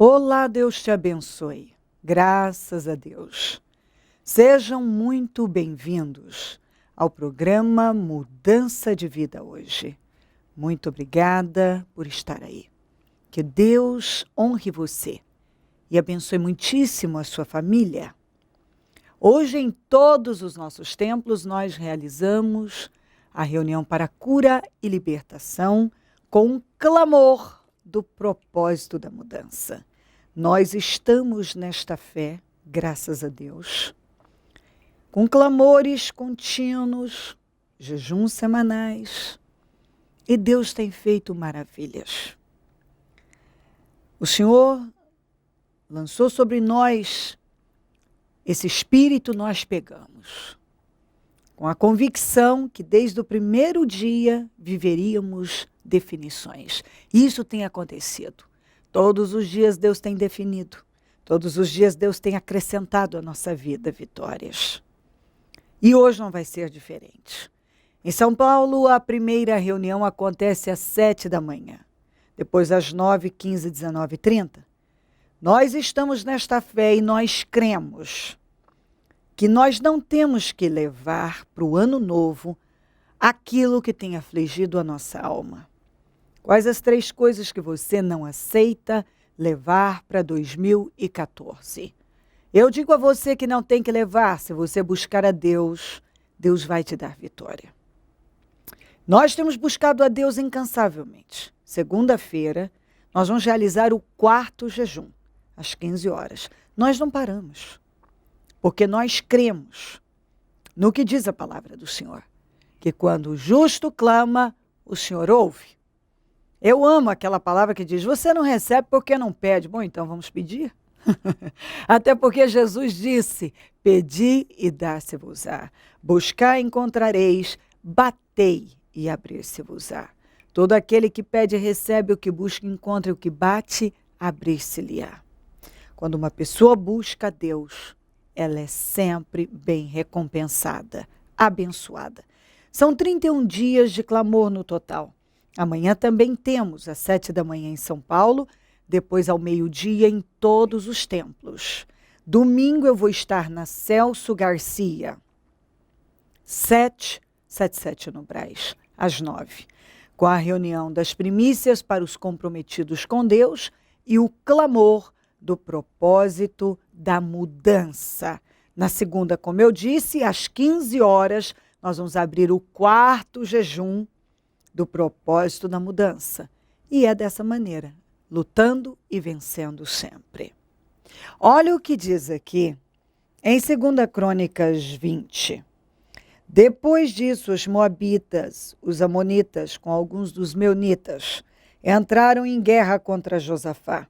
Olá, Deus te abençoe. Graças a Deus. Sejam muito bem-vindos ao programa Mudança de Vida hoje. Muito obrigada por estar aí. Que Deus honre você e abençoe muitíssimo a sua família. Hoje, em todos os nossos templos, nós realizamos a reunião para cura e libertação com um clamor do propósito da mudança. Nós estamos nesta fé, graças a Deus, com clamores contínuos, jejuns semanais, e Deus tem feito maravilhas. O Senhor lançou sobre nós esse espírito, nós pegamos, com a convicção que desde o primeiro dia viveríamos definições. Isso tem acontecido. Todos os dias Deus tem definido. Todos os dias Deus tem acrescentado à nossa vida vitórias. E hoje não vai ser diferente. Em São Paulo, a primeira reunião acontece às 7 da manhã. Depois às 9, 15, 19 e 30. Nós estamos nesta fé e nós cremos que nós não temos que levar para o ano novo aquilo que tem afligido a nossa alma. Quais as 3 coisas que você não aceita levar para 2014? Eu digo a você que não tem que levar. Se você buscar a Deus, Deus vai te dar vitória. Nós temos buscado a Deus incansavelmente. Segunda-feira, nós vamos realizar o 4º jejum, às 15 horas. Nós não paramos, porque nós cremos no que diz a palavra do Senhor, que quando o justo clama, o Senhor ouve. Eu amo aquela palavra que diz, você não recebe porque não pede. Bom, então vamos pedir. Até porque Jesus disse, pedi e dar-se-vos-á. Buscar encontrareis, batei e abrir-se-vos-á. Todo aquele que pede recebe, o que busca encontra, o que bate, abrir-se-lhe-á. Quando uma pessoa busca a Deus, ela é sempre bem recompensada, abençoada. São 31 dias de clamor no total. Amanhã também temos, às 7 da manhã em São Paulo, depois ao meio-dia em todos os templos. Domingo eu vou estar na Celso Garcia, 777 no Brás, às 9, com a reunião das primícias para os comprometidos com Deus e o clamor do propósito da mudança. Na segunda, como eu disse, às 15 horas, nós vamos abrir o 4º jejum do propósito da mudança. E é dessa maneira, lutando e vencendo sempre. Olha o que diz aqui em 2 Crônicas 20. Depois disso, os moabitas, os amonitas, com alguns dos meunitas, entraram em guerra contra Josafá.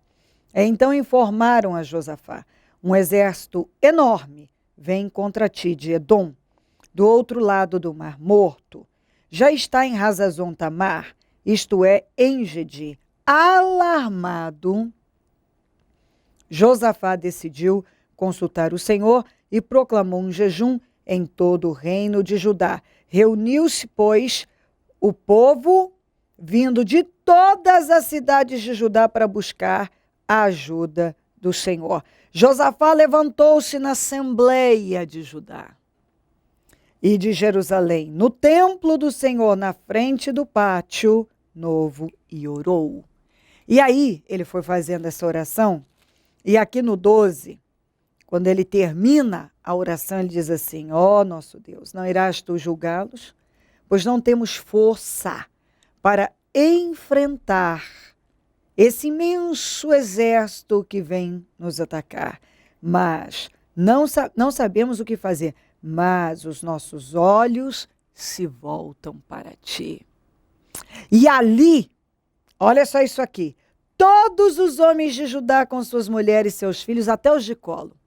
Então informaram a Josafá, um exército enorme vem contra ti de Edom, do outro lado do Mar Morto. Já está em Hazazon Tamar, isto é, em Gedi. Alarmado, Josafá decidiu consultar o Senhor e proclamou um jejum em todo o reino de Judá. Reuniu-se, pois, o povo vindo de todas as cidades de Judá para buscar a ajuda do Senhor. Josafá levantou-se na Assembleia de Judá e de Jerusalém, no templo do Senhor, na frente do pátio novo, e orou. E aí, ele foi fazendo essa oração, e aqui no 12, quando ele termina a oração, ele diz assim, ó nosso Deus, não irás tu julgá-los? Pois não temos força para enfrentar esse imenso exército que vem nos atacar, mas não sabemos o que fazer. Mas os nossos olhos se voltam para ti. E ali, olha só isso aqui, todos os homens de Judá com suas mulheres e seus filhos, até os de colo,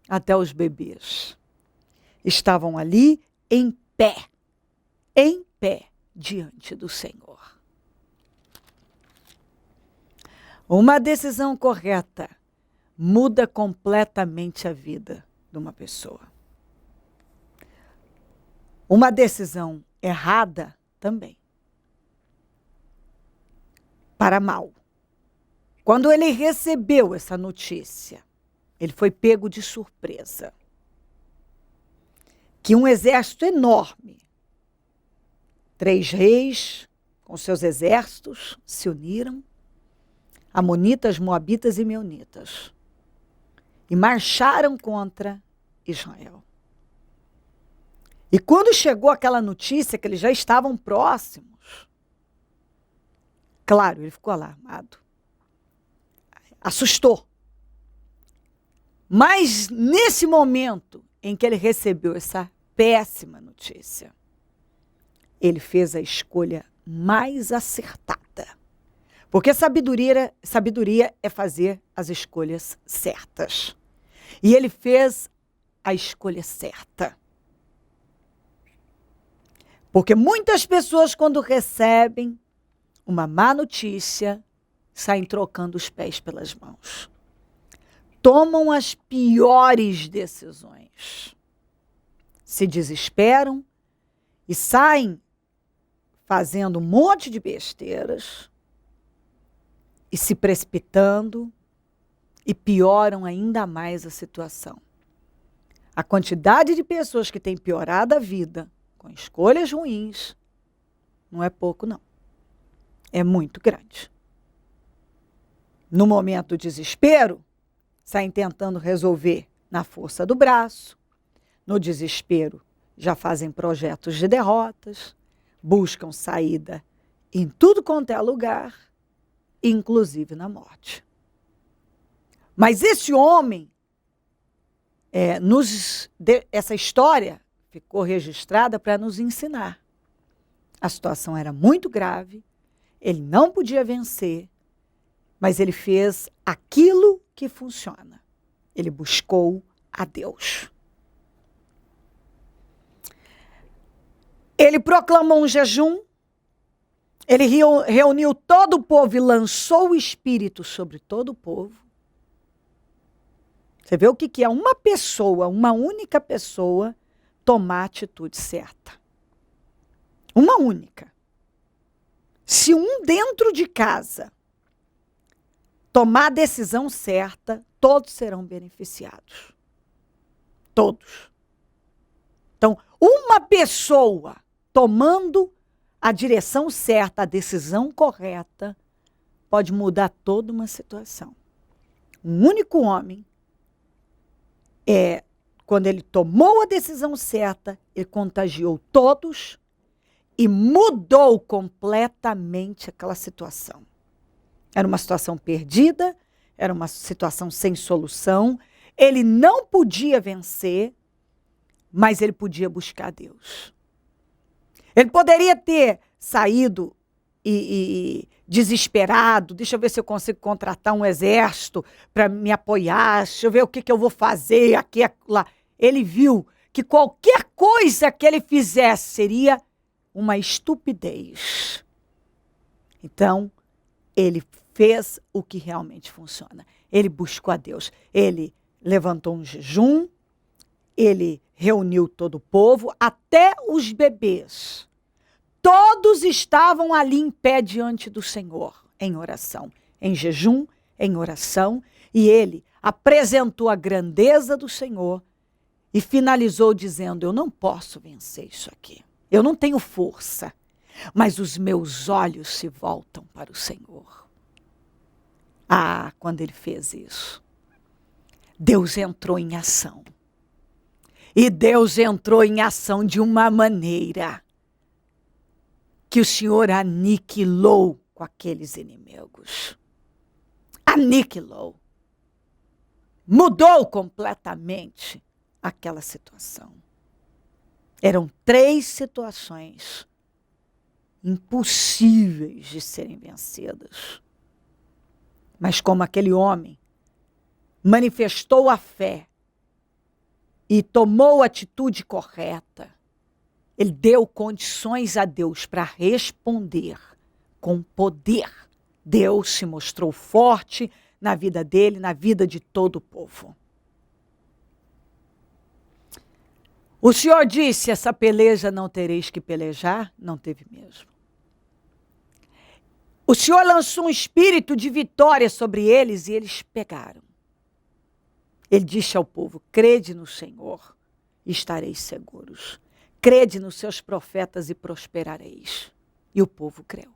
até os bebês, estavam ali em pé diante do Senhor. Uma decisão correta muda completamente a vida de uma pessoa. Uma decisão errada também. Para mal. Quando ele recebeu essa notícia, ele foi pego de surpresa. Que um exército enorme, 3 reis com seus exércitos se uniram, amonitas, moabitas e meunitas, e marcharam contra Israel. E quando chegou aquela notícia que eles já estavam próximos, claro, ele ficou alarmado, assustou. Mas nesse momento em que ele recebeu essa péssima notícia, ele fez a escolha mais acertada. Porque sabedoria é fazer as escolhas certas. E ele fez a escolha certa. Porque muitas pessoas, quando recebem uma má notícia, saem trocando os pés pelas mãos. Tomam as piores decisões. Se desesperam e saem fazendo um monte de besteiras e se precipitando e pioram ainda mais a situação. A quantidade de pessoas que têm piorado a vida com escolhas ruins não é pouco, não. É muito grande. No momento do desespero, saem tentando resolver na força do braço. No desespero, já fazem projetos de derrotas, buscam saída em tudo quanto é lugar, inclusive na morte. Mas esse homem, essa história ficou registrada para nos ensinar. A situação era muito grave, ele não podia vencer, mas ele fez aquilo que funciona. Ele buscou a Deus. Ele proclamou um jejum, ele reuniu todo o povo e lançou o Espírito sobre todo o povo. Você vê o que é uma pessoa, uma única pessoa, tomar a atitude certa. Uma única. Se um dentro de casa tomar a decisão certa, todos serão beneficiados. Todos. Então, uma pessoa tomando a direção certa, a decisão correta, pode mudar toda uma situação. Um único homem, quando ele tomou a decisão certa, ele contagiou todos e mudou completamente aquela situação. Era uma situação perdida, era uma situação sem solução, ele não podia vencer, mas ele podia buscar Deus. Ele poderia ter saído e desesperado, deixa eu ver se eu consigo contratar um exército para me apoiar, deixa eu ver o que eu vou fazer aqui, lá. Ele viu que qualquer coisa que ele fizesse seria uma estupidez. Então, ele fez o que realmente funciona. Ele buscou a Deus. Ele levantou um jejum, ele reuniu todo o povo, até os bebês. Todos estavam ali em pé diante do Senhor, em oração, em jejum, em oração, e ele apresentou a grandeza do Senhor e finalizou dizendo: eu não posso vencer isso aqui, eu não tenho força, mas os meus olhos se voltam para o Senhor. Ah, quando ele fez isso, Deus entrou em ação. E Deus entrou em ação de uma maneira que o Senhor aniquilou com aqueles inimigos. Aniquilou. Mudou completamente aquela situação. Eram 3 situações impossíveis de serem vencidas. Mas como aquele homem manifestou a fé e tomou a atitude correta, ele deu condições a Deus para responder com poder. Deus se mostrou forte na vida dele, na vida de todo o povo. O Senhor disse: essa peleja não tereis que pelejar, não teve mesmo. O Senhor lançou um espírito de vitória sobre eles e eles pegaram. Ele disse ao povo: crede no Senhor e estareis seguros. Crede nos seus profetas e prosperareis. E o povo creu.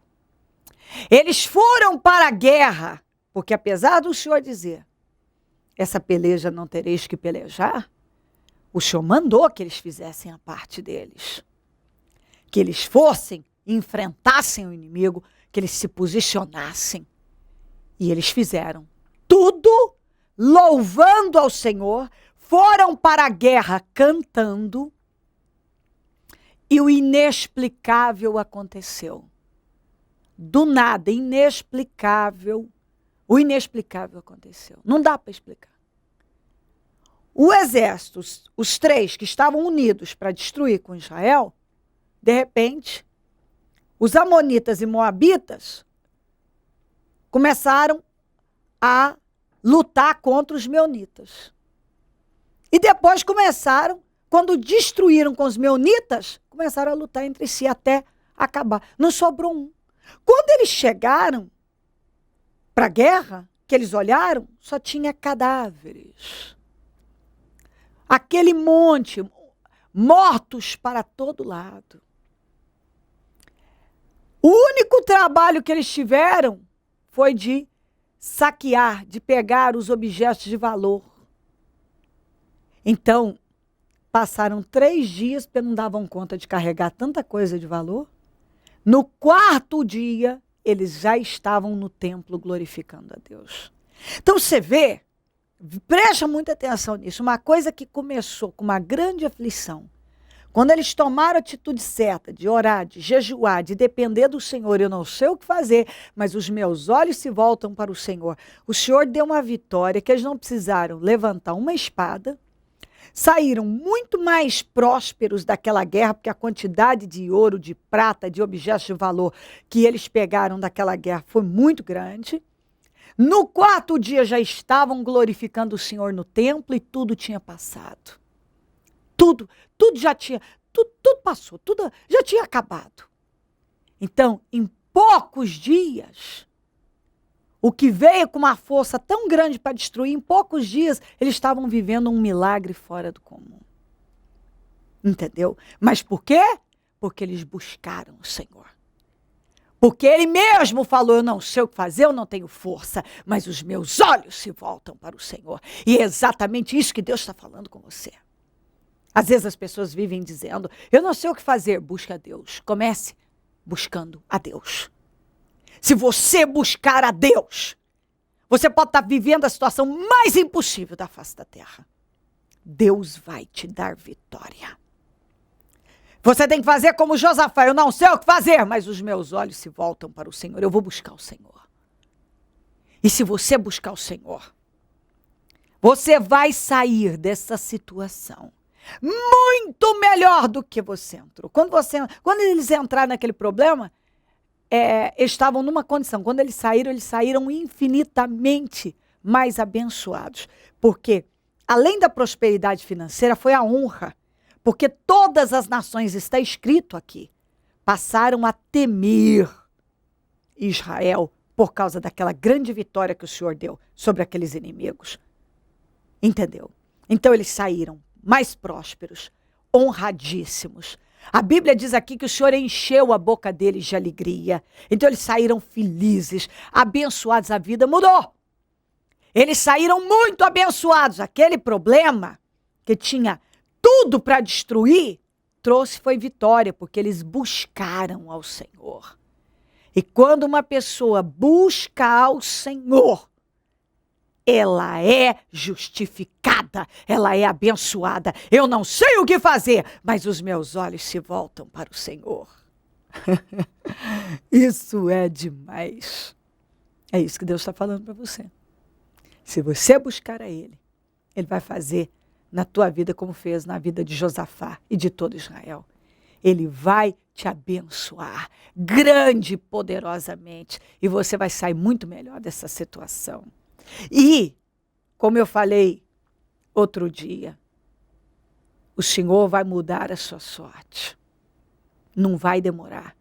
Eles foram para a guerra, porque apesar do Senhor dizer, essa peleja não tereis que pelejar, o Senhor mandou que eles fizessem a parte deles. Que eles fossem, enfrentassem o inimigo, que eles se posicionassem. E eles fizeram tudo louvando ao Senhor, foram para a guerra cantando, e o inexplicável aconteceu. Do nada, inexplicável, o inexplicável aconteceu. Não dá para explicar. O exército, os três que estavam unidos para destruir com Israel, de repente, os amonitas e moabitas começaram a lutar contra os meunitas. E depois começaram, quando destruíram com os meunitas, começaram a lutar entre si até acabar. Não sobrou um. Quando eles chegaram para a guerra, que eles olharam, só tinha cadáveres. Aquele monte, mortos para todo lado. O único trabalho que eles tiveram foi de saquear, de pegar os objetos de valor. Então, passaram 3 dias porque não davam conta de carregar tanta coisa de valor. No 4º dia, eles já estavam no templo glorificando a Deus. Então, você vê, presta muita atenção nisso, uma coisa que começou com uma grande aflição. Quando eles tomaram a atitude certa de orar, de jejuar, de depender do Senhor, eu não sei o que fazer, mas os meus olhos se voltam para o Senhor. O Senhor deu uma vitória que eles não precisaram levantar uma espada, saíram muito mais prósperos daquela guerra, porque a quantidade de ouro, de prata, de objetos de valor que eles pegaram daquela guerra foi muito grande. No 4º dia já estavam glorificando o Senhor no templo e tudo tinha passado. Tudo já tinha, tudo passou, tudo já tinha acabado. Então, em poucos dias, o que veio com uma força tão grande para destruir, em poucos dias, eles estavam vivendo um milagre fora do comum. Entendeu? Mas por quê? Porque eles buscaram o Senhor. Porque ele mesmo falou, eu não sei o que fazer, eu não tenho força, mas os meus olhos se voltam para o Senhor. E é exatamente isso que Deus está falando com você. Às vezes as pessoas vivem dizendo, eu não sei o que fazer, busca a Deus. Comece buscando a Deus. Se você buscar a Deus, você pode estar vivendo a situação mais impossível da face da terra. Deus vai te dar vitória. Você tem que fazer como Josafá, eu não sei o que fazer, mas os meus olhos se voltam para o Senhor, eu vou buscar o Senhor. E se você buscar o Senhor, você vai sair dessa situação muito melhor do que você entrou. Quando eles entraram naquele problema, eles estavam numa condição. Quando eles saíram infinitamente mais abençoados. Porque, além da prosperidade financeira, foi a honra. Porque todas as nações, está escrito aqui, passaram a temer Israel por causa daquela grande vitória que o Senhor deu sobre aqueles inimigos. Entendeu? Então eles saíram mais prósperos, honradíssimos. A Bíblia diz aqui que o Senhor encheu a boca deles de alegria. Então eles saíram felizes, abençoados, a vida mudou. Eles saíram muito abençoados. Aquele problema que tinha tudo para destruir, foi vitória, porque eles buscaram ao Senhor. E quando uma pessoa busca ao Senhor, ela é justificada, ela é abençoada. Eu não sei o que fazer, mas os meus olhos se voltam para o Senhor. Isso é demais. É isso que Deus está falando para você. Se você buscar a Ele, Ele vai fazer na tua vida como fez na vida de Josafá e de todo Israel. Ele vai te abençoar grande e poderosamente e você vai sair muito melhor dessa situação. E, como eu falei outro dia, o Senhor vai mudar a sua sorte. Não vai demorar.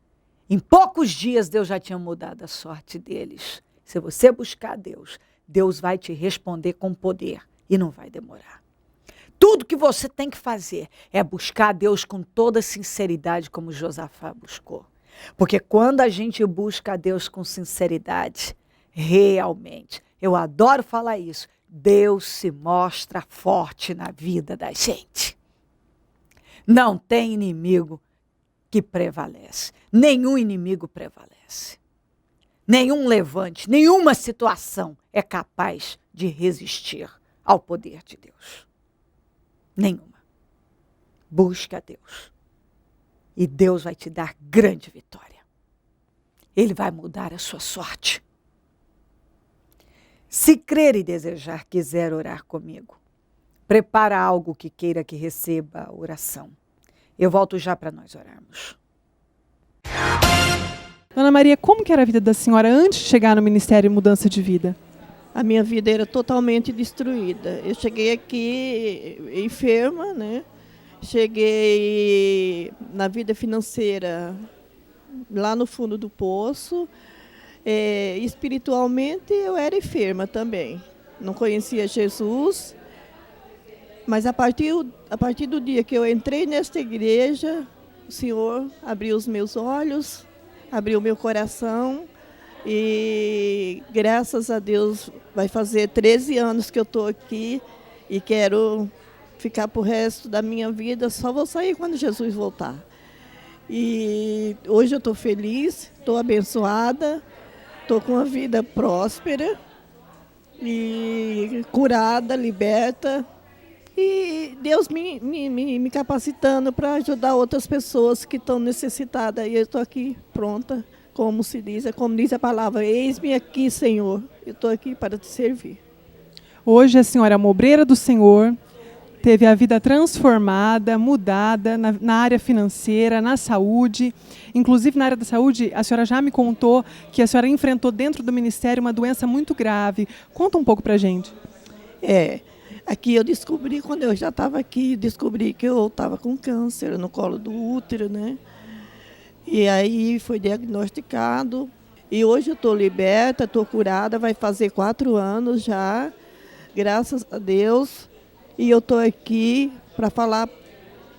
Em poucos dias, Deus já tinha mudado a sorte deles. Se você buscar Deus, Deus vai te responder com poder e não vai demorar. Tudo que você tem que fazer é buscar Deus com toda sinceridade, como Josafá buscou. Porque quando a gente busca a Deus com sinceridade, realmente, eu adoro falar isso, Deus se mostra forte na vida da gente. Não tem inimigo que prevalece. Nenhum inimigo prevalece. Nenhum levante, nenhuma situação é capaz de resistir ao poder de Deus. Nenhuma. Busque a Deus. E Deus vai te dar grande vitória. Ele vai mudar a sua sorte. Se crer e desejar, quiser orar comigo, prepara algo que queira que receba a oração. Eu volto já para nós orarmos. Dona Maria, como que era a vida da senhora antes de chegar no Ministério Mudança de Vida? A minha vida era totalmente destruída. Eu cheguei aqui enferma, né? Cheguei na vida financeira lá no fundo do poço. Espiritualmente eu era enferma também. Não conhecia Jesus. Mas a partir do dia que eu entrei nesta igreja, o Senhor abriu os meus olhos, abriu o meu coração e, graças a Deus, vai fazer 13 anos que eu estou aqui e quero ficar para o resto da minha vida, só vou sair quando Jesus voltar. E hoje eu estou feliz, estou abençoada, estou com uma vida próspera e curada, liberta. E Deus me capacitando para ajudar outras pessoas que estão necessitadas. E eu estou aqui pronta, como diz a palavra, eis-me aqui, Senhor. Eu estou aqui para te servir. Hoje a senhora é uma obreira do Senhor, teve a vida transformada, mudada na área financeira, na saúde. Inclusive na área da saúde, a senhora já me contou que a senhora enfrentou dentro do ministério uma doença muito grave. Conta um pouco para a gente. Aqui eu descobri, quando eu já estava aqui, descobri que eu estava com câncer no colo do útero, né? E aí foi diagnosticado. E hoje eu estou liberta, estou curada, vai fazer 4 anos já, graças a Deus. E eu estou aqui para falar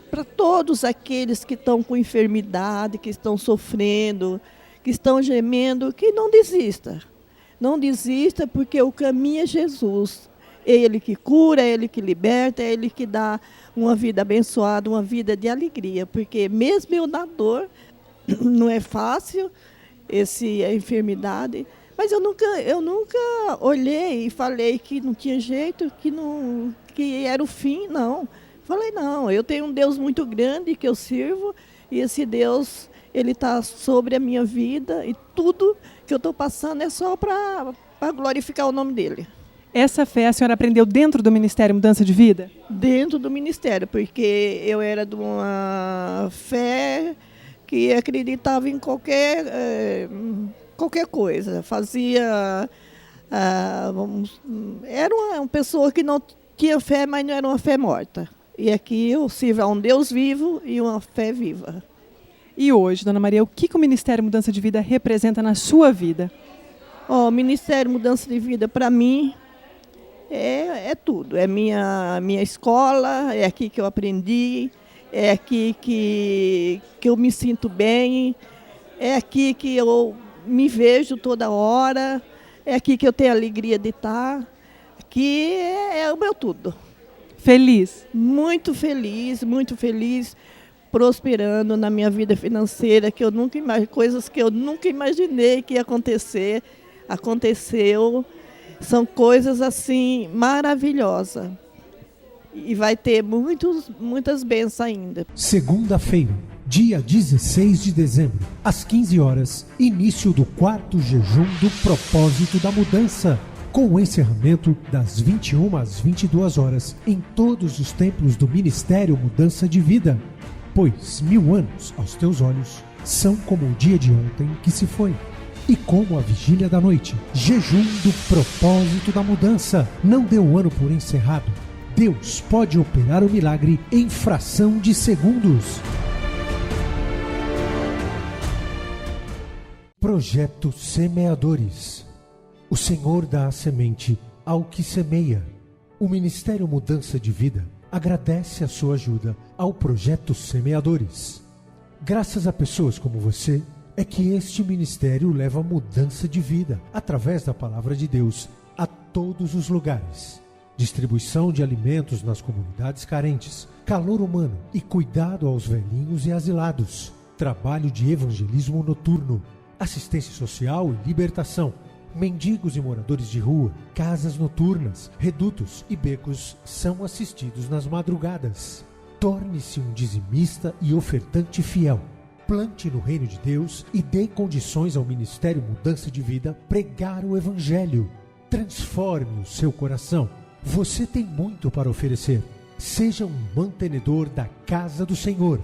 para todos aqueles que estão com enfermidade, que estão sofrendo, que estão gemendo, que não desista. Não desista, porque o caminho é Jesus. É Ele que cura, é Ele que liberta, é Ele que dá uma vida abençoada, uma vida de alegria. Porque mesmo eu na dor, não é fácil a enfermidade, mas eu nunca olhei e falei que não tinha jeito, que era o fim, não. Falei, não, eu tenho um Deus muito grande que eu sirvo, e esse Deus, Ele está sobre a minha vida, e tudo que eu estou passando é só para glorificar o nome dEle. Essa fé a senhora aprendeu dentro do Ministério Mudança de Vida? Dentro do ministério, porque eu era de uma fé que acreditava em qualquer coisa. Era uma pessoa que não tinha fé, mas não era uma fé morta. E aqui eu sirvo a um Deus vivo e uma fé viva. E hoje, Dona Maria, o que o Ministério Mudança de Vida representa na sua vida? O Ministério Mudança de Vida, para mim, é tudo. É minha escola, é aqui que eu aprendi, é aqui que eu me sinto bem, é aqui que eu me vejo toda hora, é aqui que eu tenho a alegria de estar. Aqui é o meu tudo. Feliz? Muito feliz, prosperando na minha vida financeira, coisas que eu nunca imaginei que ia acontecer. Aconteceu. São coisas assim maravilhosas. E vai ter muitas bênçãos ainda. Segunda-feira, dia 16 de dezembro, às 15 horas, início do 4º jejum do propósito da mudança, com o encerramento das 21 às 22 horas em todos os templos do Ministério Mudança de Vida. Pois 1000 anos aos teus olhos são como o dia de ontem que se foi. E como a vigília da noite, jejum do propósito da mudança. Não dê o ano por encerrado. Deus pode operar o milagre em fração de segundos. Projeto Semeadores. O Senhor dá a semente ao que semeia. O Ministério Mudança de Vida agradece a sua ajuda ao Projeto Semeadores. Graças a pessoas como você, é que este ministério leva mudança de vida através da Palavra de Deus a todos os lugares. Distribuição de alimentos nas comunidades carentes, calor humano e cuidado aos velhinhos e asilados. Trabalho de evangelismo noturno, assistência social e libertação. Mendigos e moradores de rua, casas noturnas, redutos e becos são assistidos nas madrugadas. Torne-se um dizimista e ofertante fiel. Plante no reino de Deus e dê condições ao Ministério Mudança de Vida pregar o Evangelho. Transforme o seu coração. Você tem muito para oferecer. Seja um mantenedor da casa do Senhor.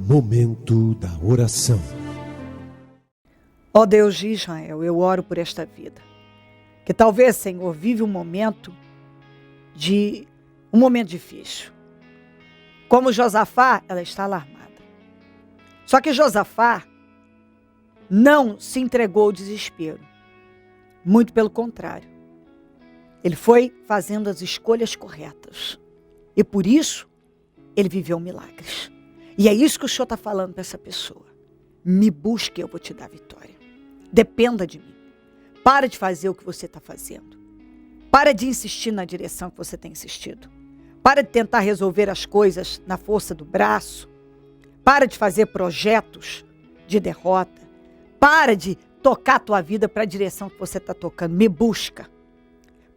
Momento da oração. Ó Deus de Israel, eu oro por esta vida, que talvez, Senhor, vive um momento difícil. Como Josafá, ela está alarmada. Só que Josafá não se entregou ao desespero. Muito pelo contrário. Ele foi fazendo as escolhas corretas. E por isso, ele viveu milagres. E é isso que o Senhor está falando para essa pessoa. Me busque, eu vou te dar vitória. Dependa de mim. Para de fazer o que você está fazendo. Para de insistir na direção que você tem insistido. Para de tentar resolver as coisas na força do braço. Para de fazer projetos de derrota. Para de tocar a tua vida para a direção que você está tocando. Me busca.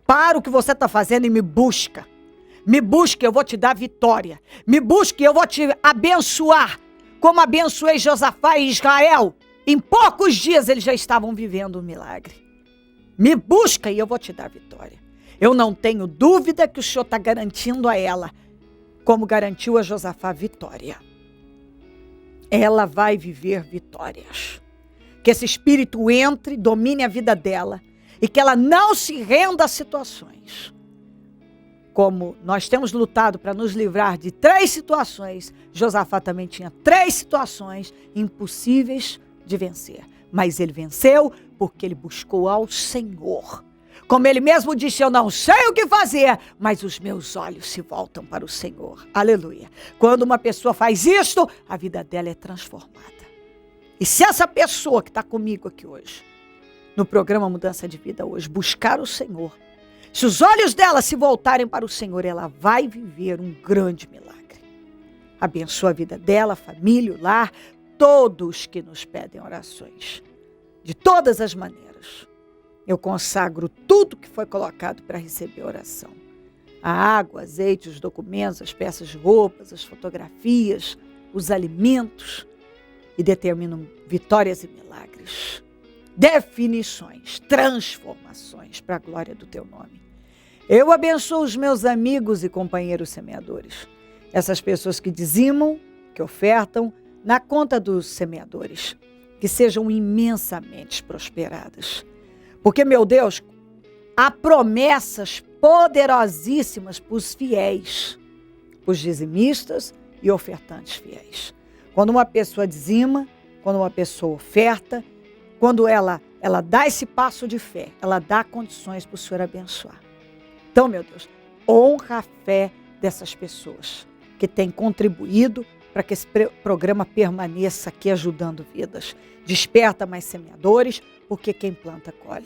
Para o que você está fazendo e me busca. Me busque, eu vou te dar vitória. Me busque, eu vou te abençoar. Como abençoei Josafá e Israel. Em poucos dias eles já estavam vivendo um milagre. Me busca e eu vou te dar vitória. Eu não tenho dúvida que o Senhor está garantindo a ela, como garantiu a Josafá, vitória. Ela vai viver vitórias. Que esse espírito entre, domine a vida dela e que ela não se renda a situações. Como nós temos lutado para nos livrar de 3 situações, Josafá também tinha 3 situações impossíveis de vencer. Mas ele venceu porque ele buscou ao Senhor. Como ele mesmo disse, eu não sei o que fazer, mas os meus olhos se voltam para o Senhor. Aleluia. Quando uma pessoa faz isto, a vida dela é transformada. E se essa pessoa que está comigo aqui hoje, no programa Mudança de Vida hoje, buscar o Senhor, se os olhos dela se voltarem para o Senhor, ela vai viver um grande milagre. Abençoa a vida dela, a família, o lar, todos que nos pedem orações. De todas as maneiras. Eu consagro tudo que foi colocado para receber oração. A água, azeite, os documentos, as peças de roupas, as fotografias, os alimentos. E determino vitórias e milagres. Definições, transformações para a glória do teu nome. Eu abençoo os meus amigos e companheiros semeadores. Essas pessoas que dizimam, que ofertam na conta dos semeadores. Que sejam imensamente prosperadas. Porque, meu Deus, há promessas poderosíssimas para os fiéis, para os dizimistas e ofertantes fiéis. Quando uma pessoa dizima, quando uma pessoa oferta, quando ela dá esse passo de fé, ela dá condições para o Senhor abençoar. Então, meu Deus, honra a fé dessas pessoas que têm contribuído para que esse programa permaneça aqui ajudando vidas. Desperta mais semeadores, porque quem planta colhe.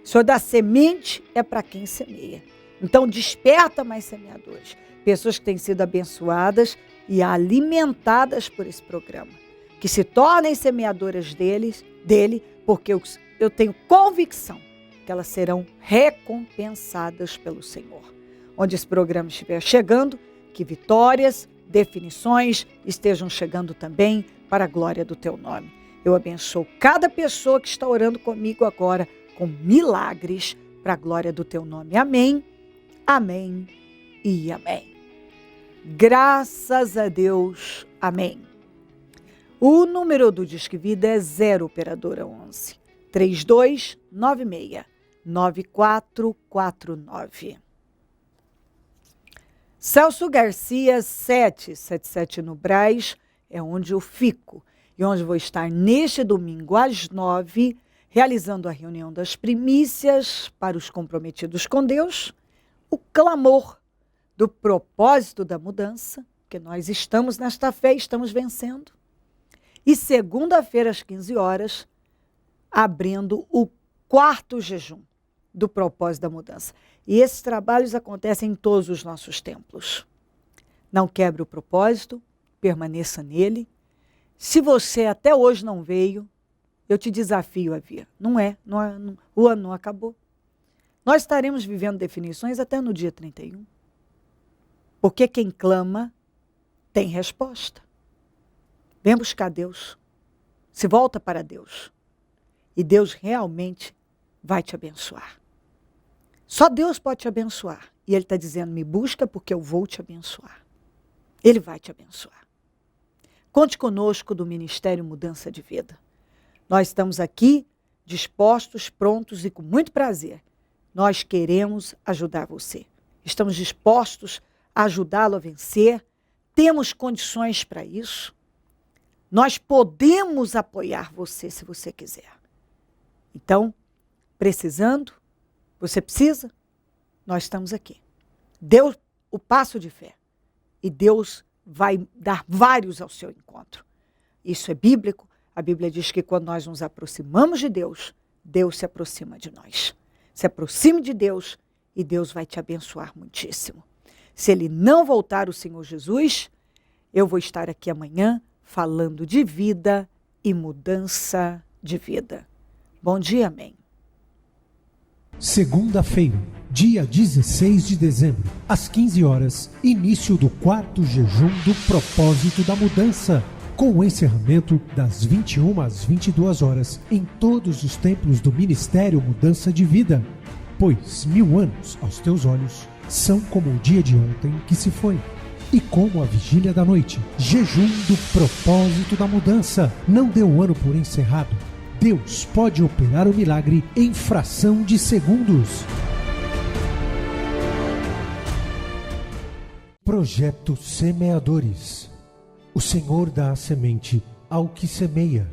O Senhor dá semente é para quem semeia. Então, desperta mais semeadores. Pessoas que têm sido abençoadas e alimentadas por esse programa. Que se tornem semeadoras dele, porque eu tenho convicção que elas serão recompensadas pelo Senhor. Onde esse programa estiver chegando, que vitórias, definições estejam chegando também para a glória do teu nome. Eu abençoo cada pessoa que está orando comigo agora com milagres para a glória do teu nome. Amém, amém e amém. Graças a Deus, amém. O número do Disque Vida é 0 operadora 11 3296 9449. Celso Garcia 777 no Brás é onde eu fico e onde vou estar neste domingo às 9, realizando a reunião das primícias para os comprometidos com Deus, o clamor do propósito da mudança, que nós estamos nesta fé e estamos vencendo. E segunda-feira às 15 horas, abrindo o 4º jejum do propósito da mudança. E esses trabalhos acontecem em todos os nossos templos. Não quebre o propósito, permaneça nele. Se você até hoje não veio, eu te desafio a vir. O ano não acabou. Nós estaremos vivendo definições até no dia 31. Porque quem clama tem resposta. Vem buscar Deus. Se volta para Deus. E Deus realmente vai te abençoar. Só Deus pode te abençoar. E Ele está dizendo, me busca porque eu vou te abençoar. Ele vai te abençoar. Conte conosco do Ministério Mudança de Vida. Nós estamos aqui dispostos, prontos e com muito prazer. Nós queremos ajudar você. Estamos dispostos a ajudá-lo a vencer. Temos condições para isso. Nós podemos apoiar você se você quiser. Então, precisando, você precisa, nós estamos aqui. Dê o passo de fé. E Deus vai dar vários ao seu encontro. Isso é bíblico. A Bíblia diz que quando nós nos aproximamos de Deus, Deus se aproxima de nós. Se aproxime de Deus e Deus vai te abençoar muitíssimo. Se Ele não voltar, o Senhor Jesus, eu vou estar aqui amanhã falando de vida e mudança de vida. Bom dia, amém. Segunda-feira, dia 16 de dezembro, às 15 horas, início do 4º jejum do propósito da mudança, com o encerramento das 21 às 22 horas em todos os templos do Ministério Mudança de Vida. Pois 1000 anos aos teus olhos são como o dia de ontem que se foi. E como a vigília da noite, jejum do propósito da mudança. Não dê o ano por encerrado. Deus pode operar o milagre em fração de segundos. Projeto Semeadores. O Senhor dá a semente ao que semeia.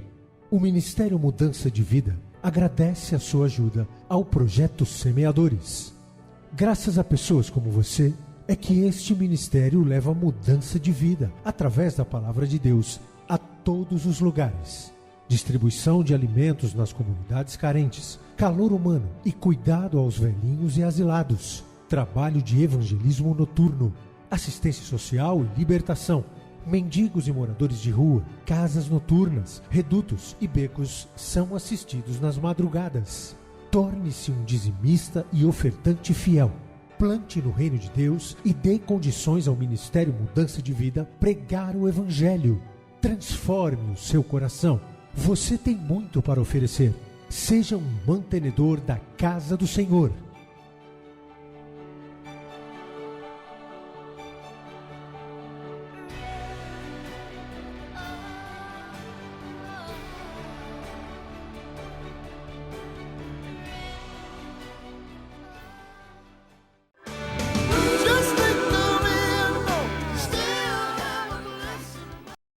O Ministério Mudança de Vida agradece a sua ajuda ao Projeto Semeadores. Graças a pessoas como você, é que este ministério leva mudança de vida, através da palavra de Deus, a todos os lugares. Distribuição de alimentos nas comunidades carentes, calor humano e cuidado aos velhinhos e asilados. Trabalho de evangelismo noturno, assistência social e libertação. Mendigos e moradores de rua, casas noturnas, redutos e becos são assistidos nas madrugadas. Torne-se um dizimista e ofertante fiel. Plante no reino de Deus e dê condições ao Ministério Mudança de Vida pregar o Evangelho. Transforme o seu coração. Você tem muito para oferecer. Seja um mantenedor da casa do Senhor.